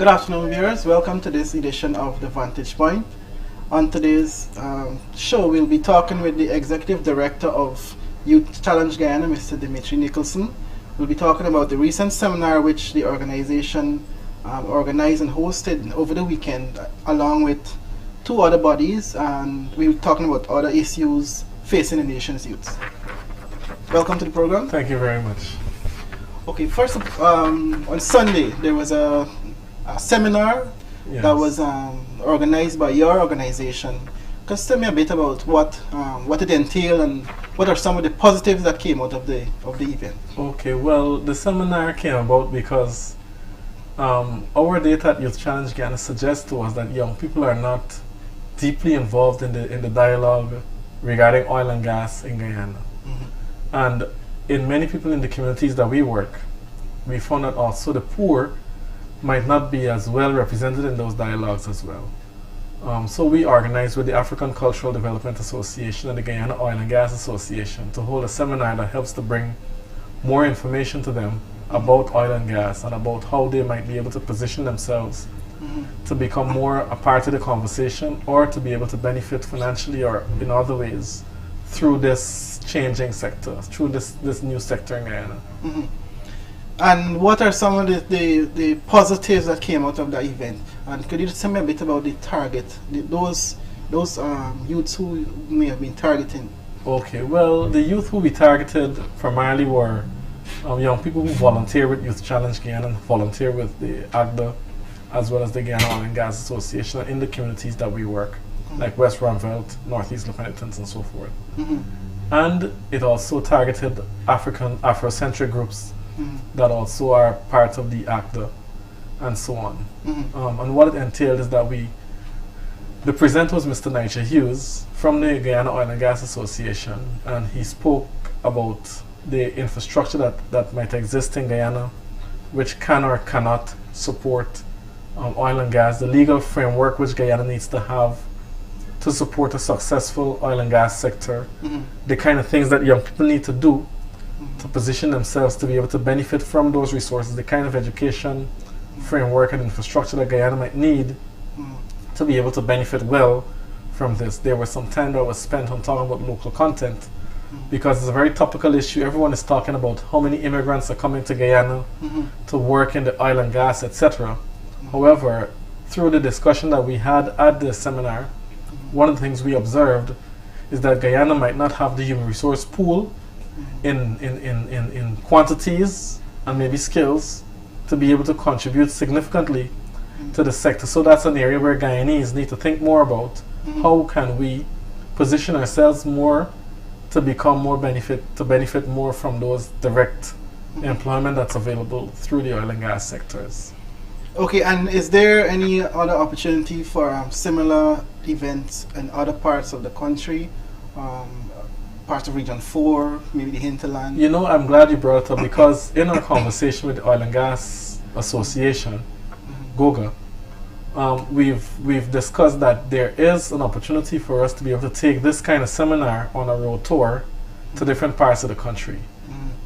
Good afternoon, viewers. Welcome to this edition of the Vantage Point. On today's show, we'll be talking with the Executive Director of Youth Challenge Guyana, Mr. Dmitri Nicholson. We'll be talking about the recent seminar which the organization organized and hosted over the weekend, along with two other bodies, and we'll be talking about other issues facing the nation's youth. Welcome to the program. Thank you very much. Okay, first, on Sunday, there was a seminar that was organized by your organization. Just tell me a bit about what it entailed and what are some of the positives that came out of the event. Okay, well, the seminar came about because our data at Youth Challenge Guyana suggests to us that young people are not deeply involved in the dialogue regarding oil and gas in Guyana. And in many people in the communities that we work, we found that also the poor might not be as well represented in those dialogues as well. So we organized with the African Cultural Development Association and the Guyana Oil and Gas Association to hold a seminar that helps to bring more information to them about oil and gas and about how they might be able to position themselves to become more a part of the conversation or to be able to benefit financially or in other ways through this changing sector, through this new sector in Guyana. And what are some of the positives that came out of the event? And could you just tell me a bit about the target, those youths who may have been targeting? Okay, well, the youth who we targeted primarily were young people who volunteer with Youth Challenge Guyana and volunteer with the AGDA as well as the Guyana Oil and Gas Association in the communities that we work, like West Ramveld, Northeast Lieutenants and so forth. And it also targeted Afrocentric groups that also are part of the ACTA and so on. And what it entailed is that the presenter was Mr. Nigel Hughes from the Guyana Oil and Gas Association, and he spoke about the infrastructure that might exist in Guyana which can or cannot support oil and gas, the legal framework which Guyana needs to have to support a successful oil and gas sector, the kind of things that young people need to do to position themselves to be able to benefit from those resources, the kind of education framework and infrastructure that Guyana might need to be able to benefit well from this. There was some time that was spent on talking about local content because it's a very topical issue. Everyone is talking about how many immigrants are coming to Guyana to work in the oil and gas, etc. However, through the discussion that we had at the seminar, one of the things we observed is that Guyana might not have the human resource pool in quantities and maybe skills to be able to contribute significantly to the sector. So that's an area where Guyanese need to think more about how can we position ourselves more to become more benefit more from those direct employment that's available through the oil and gas sectors. Okay, and is there any other opportunity for similar events in other parts of the country? Parts of Region 4, maybe the hinterland? You know, I'm glad you brought it up because in our conversation with the Oil and Gas Association, GOGA, we've discussed that there is an opportunity for us to be able to take this kind of seminar on a road tour to different parts of the country.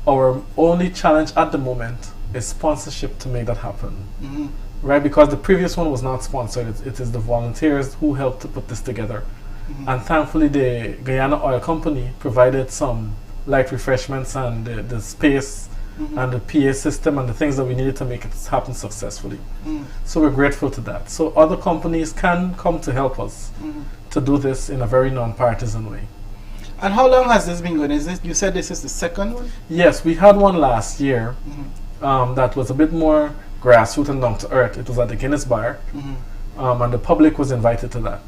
Our only challenge at the moment is sponsorship to make that happen. Right, because the previous one was not sponsored. It is the volunteers who helped to put this together. And thankfully the Guyana Oil Company provided some light refreshments and the space and the PA system and the things that we needed to make it happen successfully. So we're grateful to that. So other companies can come to help us to do this in a very non-partisan way. And how long has this been going? You said this is the second one? Yes, we had one last year that was a bit more grassroots and down to earth. It was at the Guinness Bar, and the public was invited to that.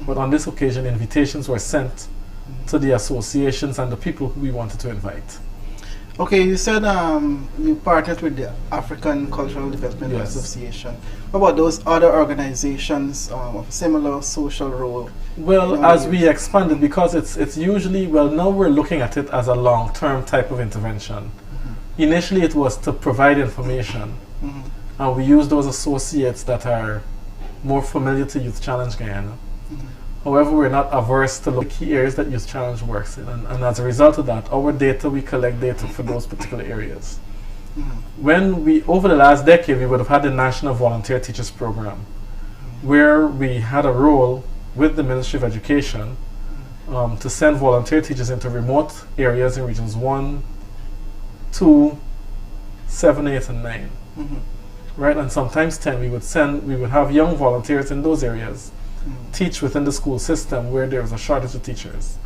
But on this occasion, invitations were sent to the associations and the people who we wanted to invite. Okay, you said you partnered with the African Cultural Development Association. What about those other organizations of a similar social role? Well, as we expanded, because it's usually, well, now we're looking at it as a long-term type of intervention. Initially, it was to provide information, and we use those associates that are more familiar to Youth Challenge Guyana. However, we're not averse to the key areas that Youth Challenge works in, and as a result of that, our data, we collect data for those particular areas. When we, over the last decade, we would have had the National Volunteer Teachers Program, where we had a role with the Ministry of Education to send volunteer teachers into remote areas in regions 1, 2, 7, 8, and 9. Right, and sometimes 10. We would have young volunteers in those areas teach within the school system where there was a shortage of teachers.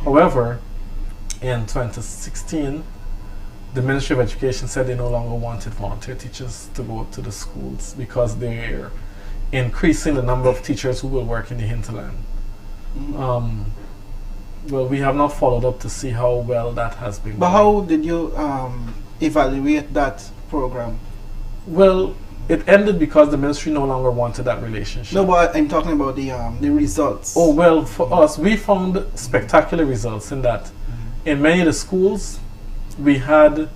However, in 2016, the Ministry of Education said they no longer wanted volunteer teachers to go to the schools because they're increasing the number of teachers who will work in the hinterland. Well, we have not followed up to see how well that has been But going. how did you evaluate that program? Well, it ended because the ministry no longer wanted that relationship. No, but I'm talking about the results. Oh, well, for us, we found spectacular results in that in many of the schools, we had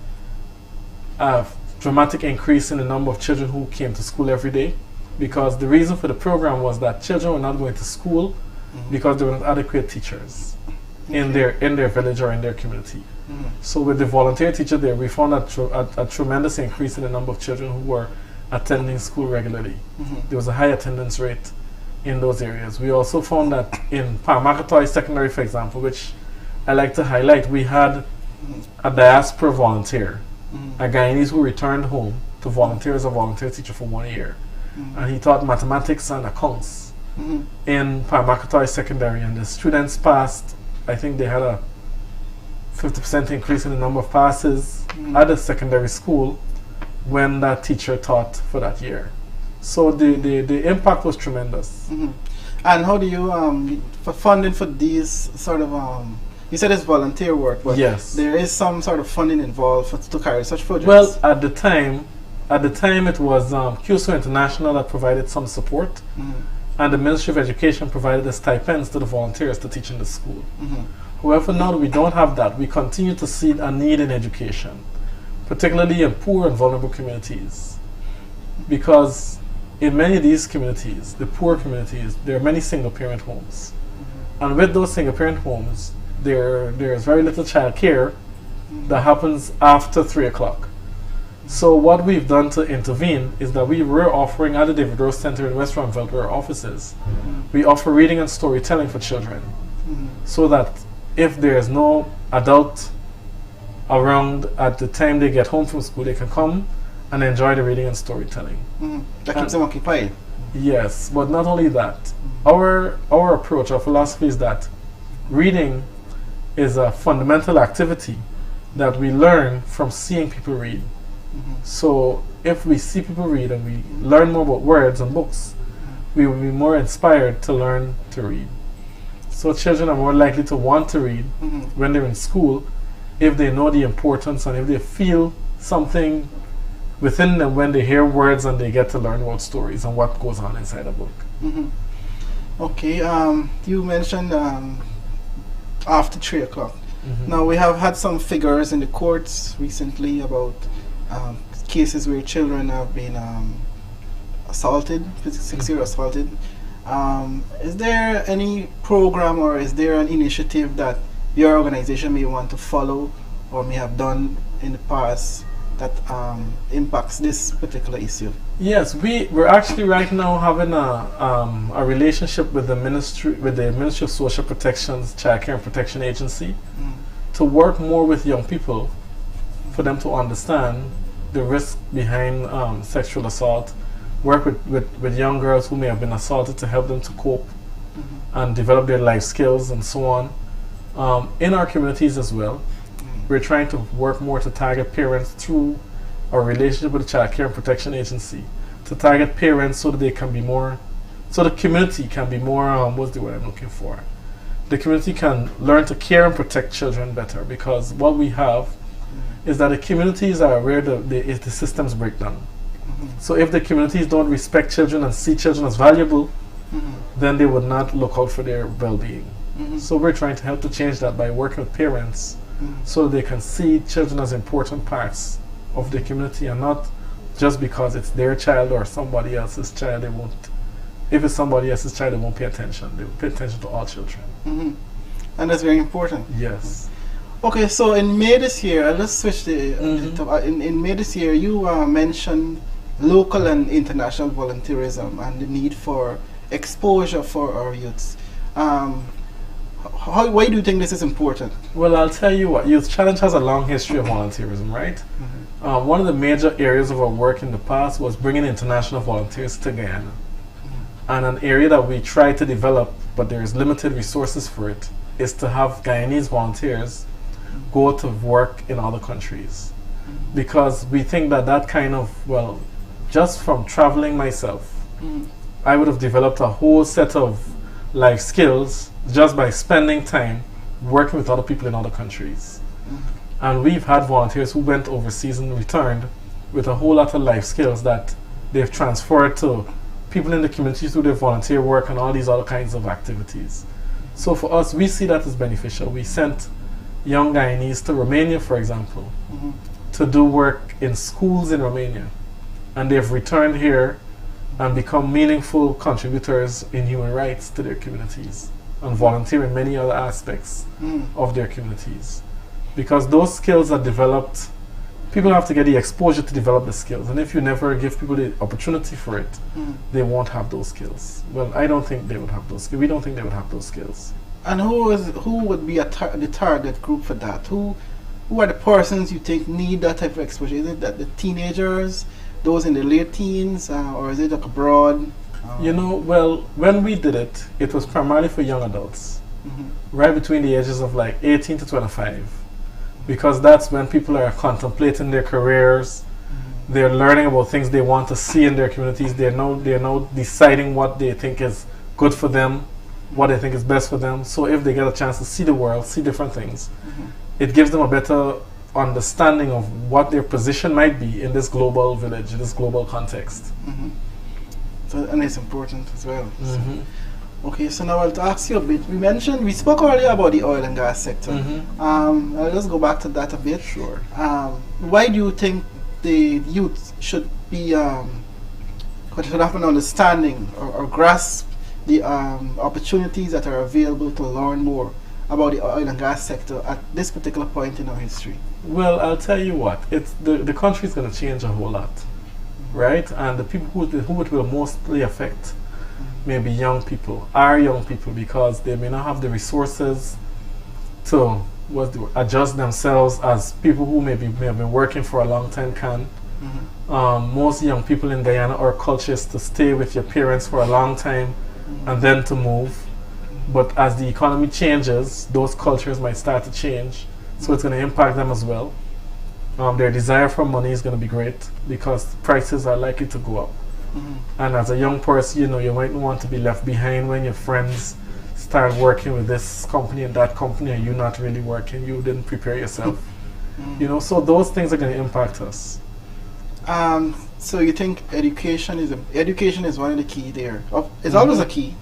a dramatic increase in the number of children who came to school every day, because the reason for the program was that children were not going to school because there were not adequate teachers in their village or in their community. So with the volunteer teacher there, we found a tremendous increase in the number of children who were attending school regularly. There was a high attendance rate in those areas. We also found that in Paramakatoy Secondary, for example, which I like to highlight, we had a diaspora volunteer, a Guyanese who returned home to volunteer as a volunteer teacher for 1 year. And he taught mathematics and accounts in Paramakatoy Secondary, and the students passed. I think they had a 50% increase in the number of passes at the secondary school when that teacher taught for that year. So the impact was tremendous. And how do you for funding for these sort of you said it's volunteer work, but Yes. there is some sort of funding involved to carry such projects? Well, at the time it was QSO International that provided some support, and the Ministry of Education provided the stipends to the volunteers to teach in the school. However, now that we don't have that, we continue to see a need in education, particularly in poor and vulnerable communities. Because in many of these communities, the poor communities, there are many single-parent homes. And with those single-parent homes, there's very little child care that happens after 3 o'clock. So what we've done to intervene is that we were offering at the David Rose Center in West Ramville, our offices, we offer reading and storytelling for children, so that if there's no adult around at the time they get home from school, they can come and enjoy the reading and storytelling. That keeps them occupied. Yes, but not only that. Our approach, our philosophy is that reading is a fundamental activity that we learn from seeing people read. So if we see people read and we learn more about words and books, we will be more inspired to learn to read. So children are more likely to want to read when they're in school if they know the importance and if they feel something within them when they hear words and they get to learn about stories and what goes on inside a book. Okay, you mentioned after 3 o'clock. Now we have had some figures in the courts recently about cases where children have been assaulted, physically assaulted. Is there any program or is there an initiative that your organization may want to follow or may have done in the past that impacts this particular issue? Yes, we're actually right now having a relationship with the Ministry of Social Protection's Child Care and Protection Agency to work more with young people for them to understand the risk behind sexual assault, work with young girls who may have been assaulted to help them to cope and develop their life skills and so on. In our communities as well, we're trying to work more to target parents through our relationship with the Child Care and Protection Agency, to target parents so that they can be more, so the community can be more, what's the word I'm looking for? The community can learn to care and protect children better, because what we have is that the communities are where the systems break down. So if the communities don't respect children and see children as valuable, then they would not look out for their well-being. So we're trying to help to change that by working with parents so they can see children as important parts of the community, and not just because it's their child or somebody else's child. They won't, if it's somebody else's child, they won't pay attention. They will pay attention to all children. And that's very important. Yes. Okay, so in May this year, let's switch in May this year, you mentioned local and international volunteerism and the need for exposure for our youths. Why do you think this is important? Well, I'll tell you what, Youth Challenge has a long history of volunteerism, right? One of the major areas of our work in the past was bringing international volunteers to Guyana. And an area that we try to develop, but there is limited resources for it, is to have Guyanese volunteers go to work in other countries. Because we think that that kind of, well, just from traveling myself, I would have developed a whole set of life skills just by spending time working with other people in other countries. And we've had volunteers who went overseas and returned with a whole lot of life skills that they've transferred to people in the communities through their volunteer work and all these other kinds of activities. So for us, we see that as beneficial. We sent young Guyanese to Romania, for example, to do work in schools in Romania. And they've returned here and become meaningful contributors in human rights to their communities and volunteer in many other aspects of their communities. Because those skills are developed, people have to get the exposure to develop the skills. And if you never give people the opportunity for it, they won't have those skills. Well, I don't think they would have those skills. We don't think they would have those skills. And who would be the target group for that? Who are the persons you think need that type of exposure? Is it that the teenagers, those in the late teens, or is it like abroad? You know, well, when we did it, it was primarily for young adults, right between the ages of like 18 to 25. Because that's when people are contemplating their careers, they're learning about things they want to see in their communities, they're now deciding what they think is good for them, what they think is best for them. So if they get a chance to see the world, see different things, it gives them a better understanding of what their position might be in this global village, in this global context. So, and it's important as well. Okay, so now I'll ask you a bit. We spoke earlier about the oil and gas sector. I'll just go back to that a bit. Sure. Why do you think the youth should be, should have an understanding or grasp the opportunities that are available to learn more about the oil and gas sector at this particular point in our history? Well, I'll tell you what, it's the country is going to change a whole lot, right? And the people who it will mostly affect may be young people, our young people, because they may not have the resources to adjust themselves as people who may have been working for a long time can. Most young people in Guyana, our culture is to stay with your parents for a long time and then to move. But as the economy changes, those cultures might start to change. So it's going to impact them as well. Their desire for money is going to be great because prices are likely to go up. And as a young person, you know, you might want to be left behind when your friends start working with this company and that company and you're not really working. You didn't prepare yourself. You know, so those things are going to impact us. So you think education is one of the key there? It's always a key.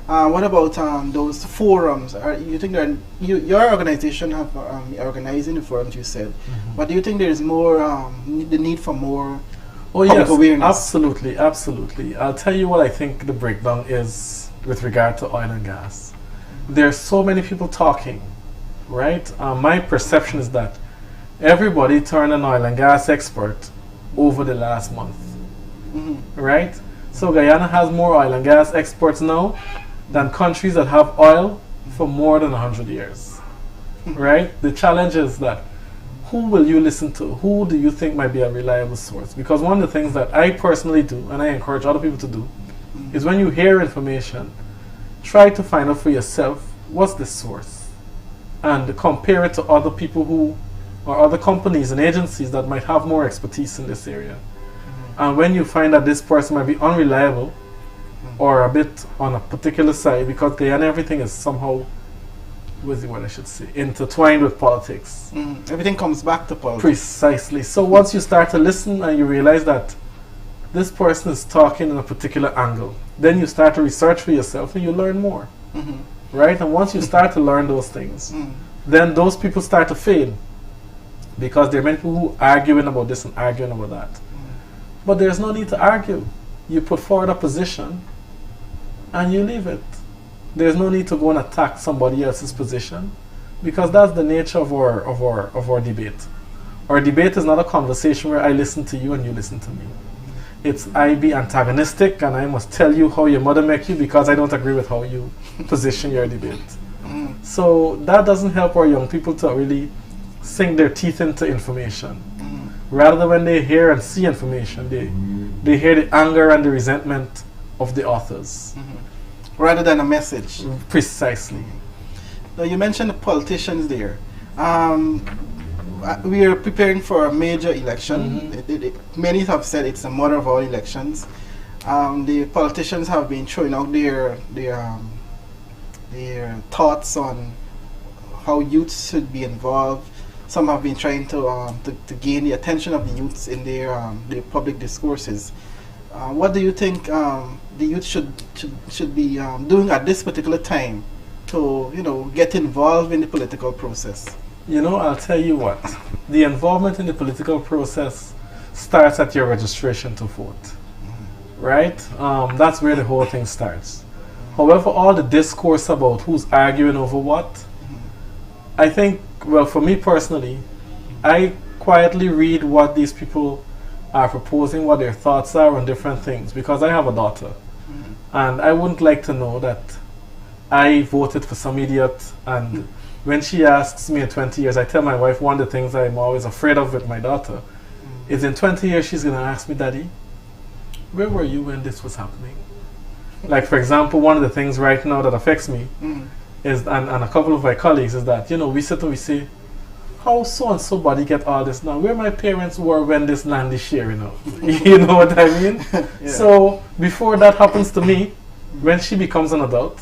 What about those forums? You think that your organization have organizing the forums, you said, but do you think there is more the need for more public awareness? Absolutely, absolutely. I'll tell you what I think the breakdown is with regard to oil and gas. There's so many people talking, right? My perception is that everybody turned an oil and gas expert over the last month, right? So Guyana has more oil and gas exports now than countries that have oil for more than 100 years, right? The challenge is that who will you listen to? Who do you think might be a reliable source? Because one of the things that I personally do, and I encourage other people to do, is when you hear information, try to find out for yourself, what's the source? And compare it to other people or other companies and agencies that might have more expertise in this area. And when you find that this person might be unreliable, or a bit on a particular side, because Guyana everything is somehow, what's the word I should say, intertwined with politics. Everything comes back to politics. Precisely. So once you start to listen and you realize that this person is talking in a particular angle, then you start to research for yourself and you learn more. Right? And once you start to learn those things, then those people start to fade. Because there are many people who are arguing about this and arguing about that. But there's no need to argue. You put forward a position and you leave it. There's no need to go and attack somebody else's position. Because that's the nature of our debate. Our debate is not a conversation where I listen to you and you listen to me. It's I be antagonistic and I must tell you how your mother make you because I don't agree with how you position your debate. So that doesn't help our young people to really sink their teeth into information. Rather, when they hear and see information, they hear the anger and the resentment of the authors. Rather than a message. Precisely. Now you mentioned the politicians there. We are preparing for a major election. Many have said it's the mother of all elections. The politicians have been throwing out their thoughts on how youths should be involved. Some have been trying to gain the attention of the youths in their public discourses. What do you think the youth should be doing at this particular time to get involved in the political process? I'll tell you what. The involvement in the political process starts at your registration to vote, right? That's where the whole thing starts. However, all the discourse about who's arguing over what, I think, well, for me personally, I quietly read what these people are proposing, what their thoughts are on different things, because I have a daughter. And I wouldn't like to know that I voted for some idiot, and when she asks me in 20 years, I tell my wife one of the things I'm always afraid of with my daughter is in 20 years she's going to ask me, Daddy, where were you when this was happening? Like, for example, one of the things right now that affects me is, and a couple of my colleagues, is that, we sit and we say, how so-and-so body get all this now? Where my parents were when this land is sharing out? You know what I mean? Yeah. So, before that happens to me, when she becomes an adult,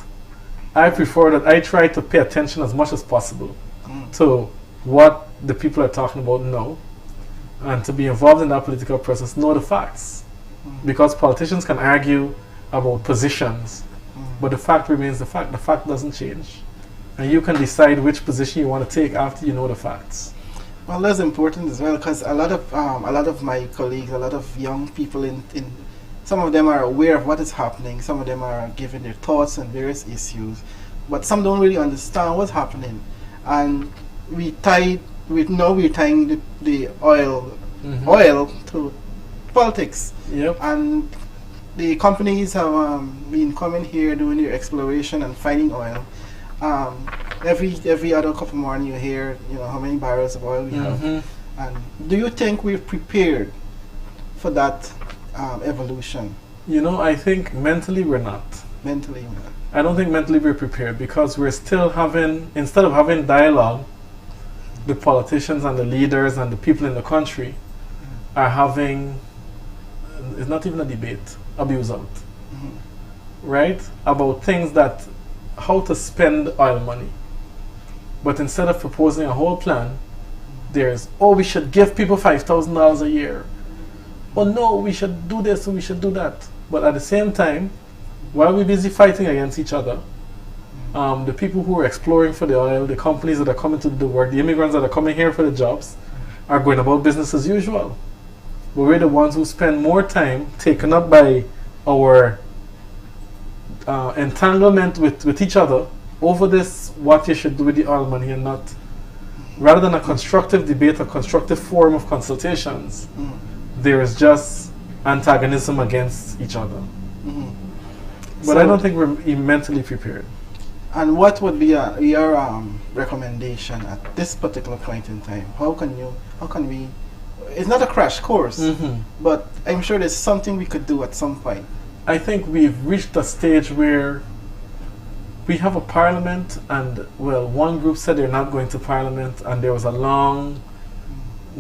I prefer that I try to pay attention as much as possible to what the people are talking about now, and to be involved in that political process, know the facts. Because politicians can argue about positions, but the fact remains the fact. The fact doesn't change. And you can decide which position you want to take after you know the facts. Well, that's important as well, because a lot of my colleagues, a lot of young people in some of them are aware of what is happening, some of them are giving their thoughts on various issues, but some don't really understand what's happening. And we're tying the oil to politics. Yep. And the companies have been coming here doing their exploration and finding oil. Every other couple morning you hear, how many barrels of oil we have. And do you think we're prepared for that evolution? I think mentally we're not. Mentally we're not. I don't think mentally we're prepared, because we're still instead of having dialogue, the politicians and the leaders and the people in the country are having, it's not even a debate, abuse out. Right? About things that, how to spend oil money. But instead of proposing a whole plan, there's, we should give people $5,000 a year. Oh no, we should do this and we should do that. But at the same time, while we're busy fighting against each other, the people who are exploring for the oil, the companies that are coming to do the work, the immigrants that are coming here for the jobs, are going about business as usual. But we're the ones who spend more time taken up by our entanglement with each other over this, what you should do with the oil money and not, rather than a constructive debate, a constructive forum of consultations. There is just antagonism against each other. But I don't think we're mentally prepared. And what would be your recommendation at this particular point in time? How can we, it's not a crash course, but I'm sure there's something we could do at some point. I think we've reached a stage where we have a parliament, and one group said they're not going to parliament, and there was a long,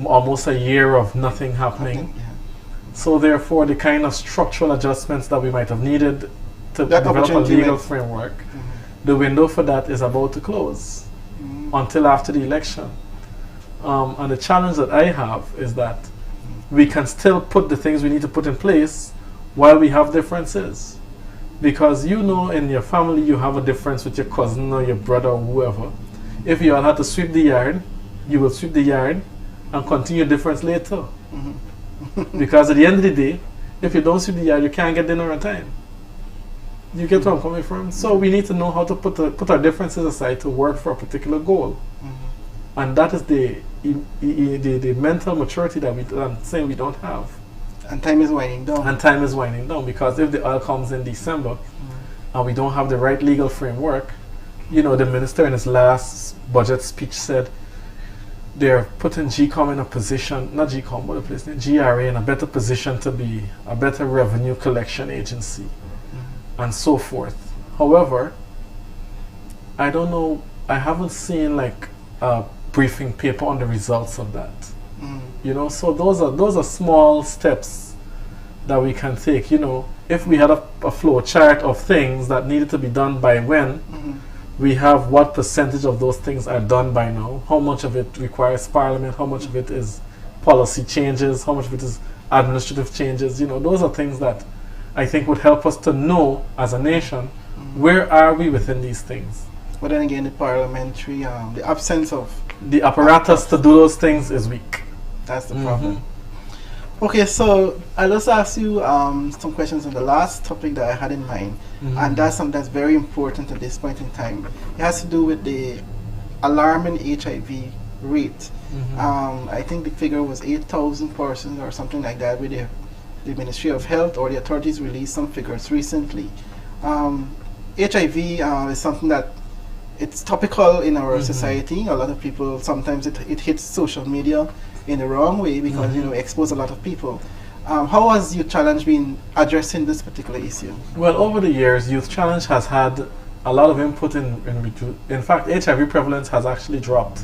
almost a year of nothing happening. So therefore, the kind of structural adjustments that we might have needed to develop a legal framework, the window for that is about to close until after the election. And the challenge that I have is that we can still put the things we need to put in place while we have differences. Because in your family you have a difference with your cousin or your brother or whoever. If you all had to sweep the yard, you will sweep the yard and continue difference later. Because at the end of the day, if you don't sweep the yard, you can't get dinner on time. You get where I'm coming from? So we need to know how to put our differences aside to work for a particular goal. And that is the mental maturity that I'm saying we don't have. And time is winding down. And time is winding down, because if the oil comes in December and we don't have the right legal framework, you know, the minister in his last budget speech said they're putting GCOM in a position, not GCOM, but a place, GRA in a better position to be a better revenue collection agency, and so forth. However, I don't know, I haven't seen like a briefing paper on the results of that. You know, so those are small steps that we can take. You know, if we had a flow chart of things that needed to be done by when, we have what percentage of those things are done by now, how much of it requires parliament, how much of it is policy changes, how much of it is administrative changes. You know, those are things that I think would help us to know as a nation, where are we within these things. But then again, the parliamentary, the absence of the apparatus to do those things is weak. That's the problem. Okay, so I'll just ask you some questions on the last topic that I had in mind, and that's something that's very important at this point in time. It has to do with the alarming HIV rate. I think the figure was 8,000 persons or something like that, with the Ministry of Health or the authorities released some figures recently. HIV is something that it's topical in our society. A lot of people, sometimes it hits social media in the wrong way, because you know, expose a lot of people. How has Youth Challenge been addressing this particular issue? Well, over the years, Youth Challenge has had a lot of input in fact, HIV prevalence has actually dropped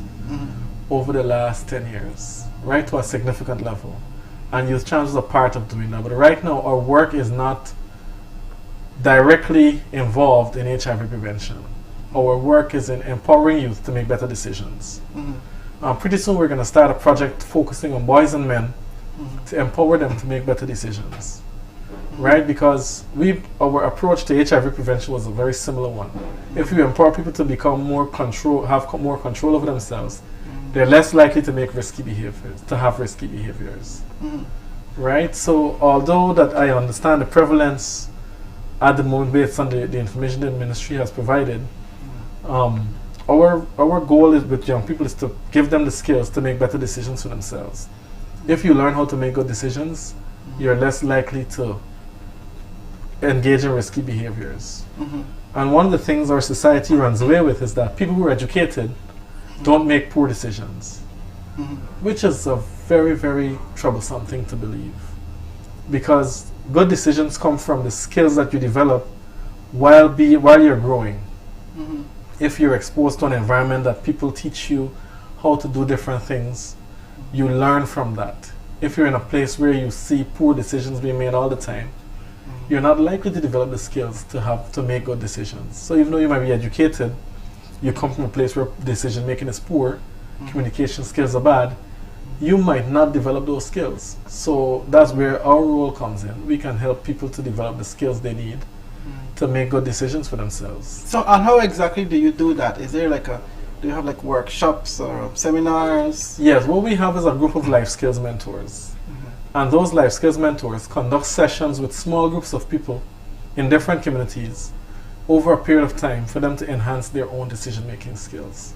over the last 10 years, right, to a significant level. And Youth Challenge is a part of doing that. But right now, our work is not directly involved in HIV prevention. Our work is in empowering youth to make better decisions. Pretty soon we're going to start a project focusing on boys and men to empower them to make better decisions, right? Because our approach to HIV prevention was a very similar one. If you empower people to become have more control over themselves, they're less likely to make risky behaviors, right? So although that I understand the prevalence at the moment based on the information the ministry has provided, our goal is with young people is to give them the skills to make better decisions for themselves. If you learn how to make good decisions, you're less likely to engage in risky behaviors. And one of the things our society runs away with is that people who are educated don't make poor decisions, which is a very, very troublesome thing to believe. Because good decisions come from the skills that you develop while you're growing. If you're exposed to an environment that people teach you how to do different things, you learn from that. If you're in a place where you see poor decisions being made all the time, you're not likely to develop the skills to make good decisions. So even though you might be educated, you come from a place where decision making is poor, communication skills are bad, you might not develop those skills. So that's where our role comes in. We can help people to develop the skills they need to make good decisions for themselves. So, and how exactly do you do that? Is there like do you have like workshops or seminars? Yes, what we have is a group of life skills mentors. And those life skills mentors conduct sessions with small groups of people in different communities over a period of time for them to enhance their own decision-making skills.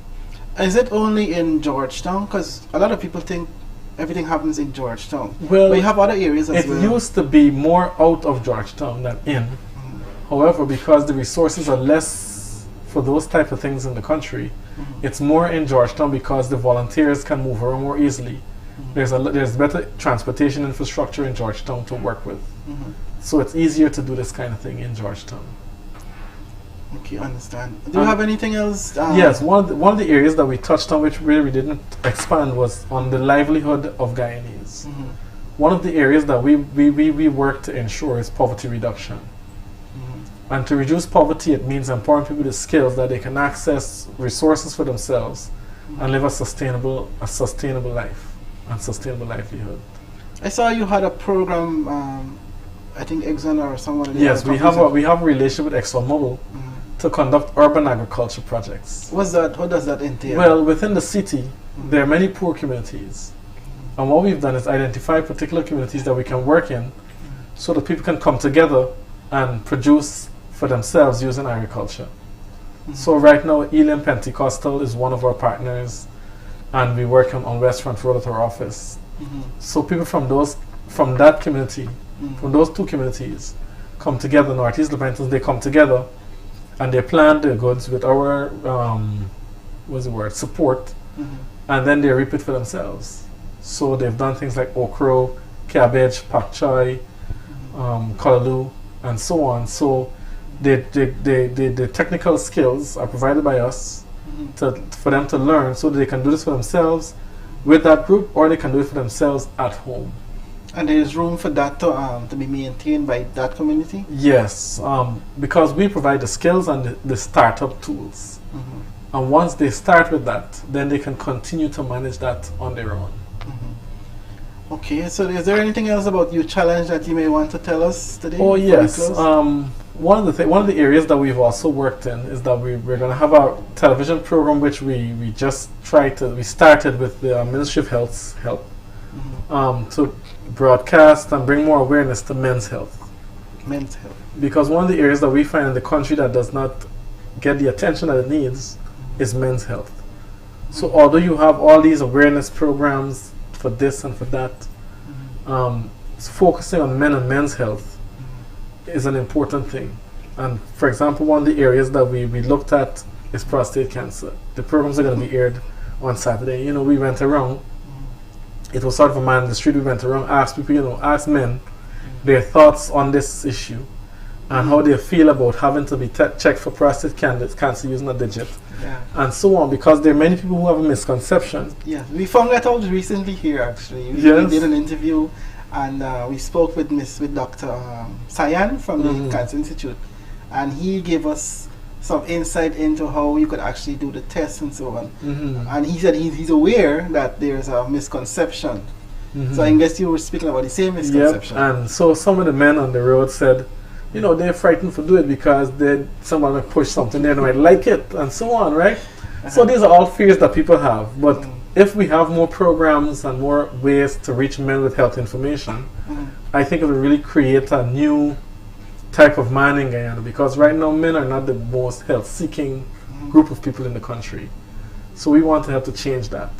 Is it only in Georgetown? Because a lot of people think everything happens in Georgetown. Well, but you have other areas as well. It used to be more out of Georgetown than in. However, because the resources are less for those type of things in the country, it's more in Georgetown because the volunteers can move around more easily. There's better transportation infrastructure in Georgetown to work with. So it's easier to do this kind of thing in Georgetown. Okay, understand. Do you have anything else? Yes, one of the areas that we touched on, which really we didn't expand, was on the livelihood of Guyanese. One of the areas that we work to ensure is poverty reduction. And to reduce poverty, it means empowering people with skills that they can access resources for themselves and live a sustainable life and sustainable livelihood. I saw you had a program, I think Exxon or someone. Yes, we have a relationship with ExxonMobil to conduct urban agriculture projects. What does that entail? Well, within the city, there are many poor communities. And what we've done is identify particular communities that we can work in so that people can come together and produce for themselves using agriculture. So right now, Elim Pentecostal is one of our partners, and we work on West Front Road at our office. So people from that community, from those two communities, come together. Northeast Lepentans, they come together, and they plant their goods with our support, and then they reap it for themselves. So they've done things like okra, cabbage, pak choi, kalaloo, and so on. So the technical skills are provided by us for them to learn, so that they can do this for themselves with that group, or they can do it for themselves at home. And there is room for that to be maintained by that community? Yes, because we provide the skills and the startup tools. And once they start with that, then they can continue to manage that on their own. Okay, so is there anything else about Youth Challenge that you may want to tell us today? Oh yes, one of the areas that we've also worked in is that we're going to have a television program which we started with the Ministry of Health's help to broadcast and bring more awareness to men's health. Men's health. Because one of the areas that we find in the country that does not get the attention that it needs is men's health. So although you have all these awareness programs for this and for that, focusing on men and men's health is an important thing. And for example, one of the areas that we looked at is prostate cancer. The programs are going to be aired on Saturday. You know, we went around, it was sort of a man in the street, we went around, asked people, asked men their thoughts on this issue and how they feel about having to be checked for prostate cancer using a digit, and so on, because there are many people who have a misconception. Yeah, we found that out recently here actually. We did an interview, and we spoke with Dr. Sayan from the Cancer Institute, and he gave us some insight into how you could actually do the tests and so on. And he said he's aware that there's a misconception. So I guess you were speaking about the same misconception. Yep. And so some of the men on the road said, you know, they're frightened to do it because someone might push something there and might like it and so on, right? So these are all fears that people have. But if we have more programs and more ways to reach men with health information, I think it will really create a new type of man in Guyana, because right now men are not the most health-seeking group of people in the country. So we want to help to change that.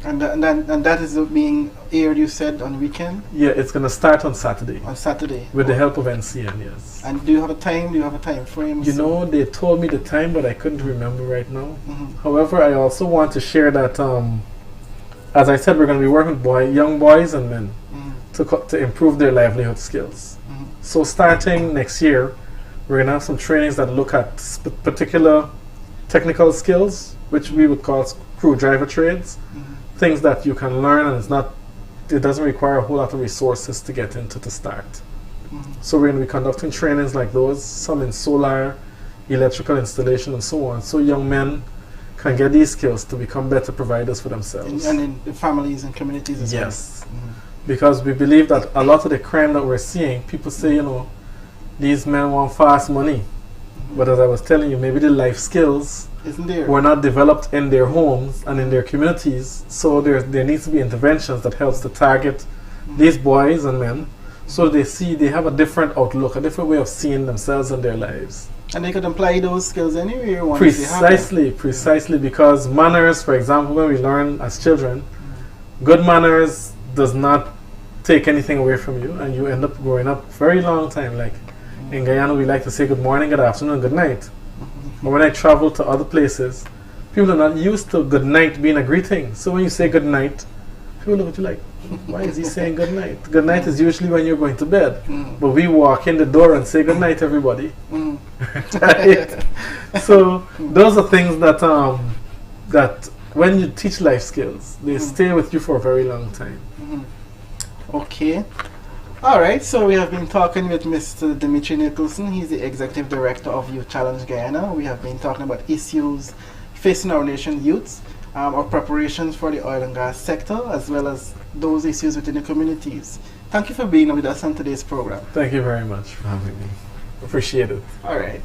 And that is being aired, you said, on weekend? Yeah, it's going to start on Saturday. On Saturday? With the help of NCN, yes. And do you have a time? Do you have a time frame? You know, they told me the time, but I couldn't remember right now. However, I also want to share that, as I said, we're going to be working with young boys and men to improve their livelihood skills. So starting next year, we're going to have some trainings that look at particular technical skills, which we would call screwdriver trades. Things that you can learn, and it doesn't require a whole lot of resources to get into to start. So we're going to be conducting trainings like those, some in solar, electrical installation and so on, so young men can get these skills to become better providers for themselves. And in the families and communities as well. Yes. Because we believe that a lot of the crime that we're seeing, people say, you know, these men want fast money. But as I was telling you, maybe the life skills were not developed in their homes and in their communities. So there needs to be interventions that helps to target these boys and men, so they have a different outlook, a different way of seeing themselves and their lives. And they could apply those skills anywhere. Precisely, because manners, for example, when we learn as children, good manners does not take anything away from you, and you end up growing up very long time. Like in Guyana, we like to say good morning, good afternoon, good night. But when I travel to other places, people are not used to good night being a greeting. So when you say good night, people look at you like, why is he saying good night? Good night is usually when you're going to bed. But we walk in the door and say good night, everybody. Right? So those are things that when you teach life skills, they stay with you for a very long time. Okay. Alright, so we have been talking with Mr. Dmitri Nicholson. He's the Executive Director of Youth Challenge Guyana. We have been talking about issues facing our nation's youths, our preparations for the oil and gas sector, as well as those issues within the communities. Thank you for being with us on today's program. Thank you very much for having me. Appreciate it. Alright.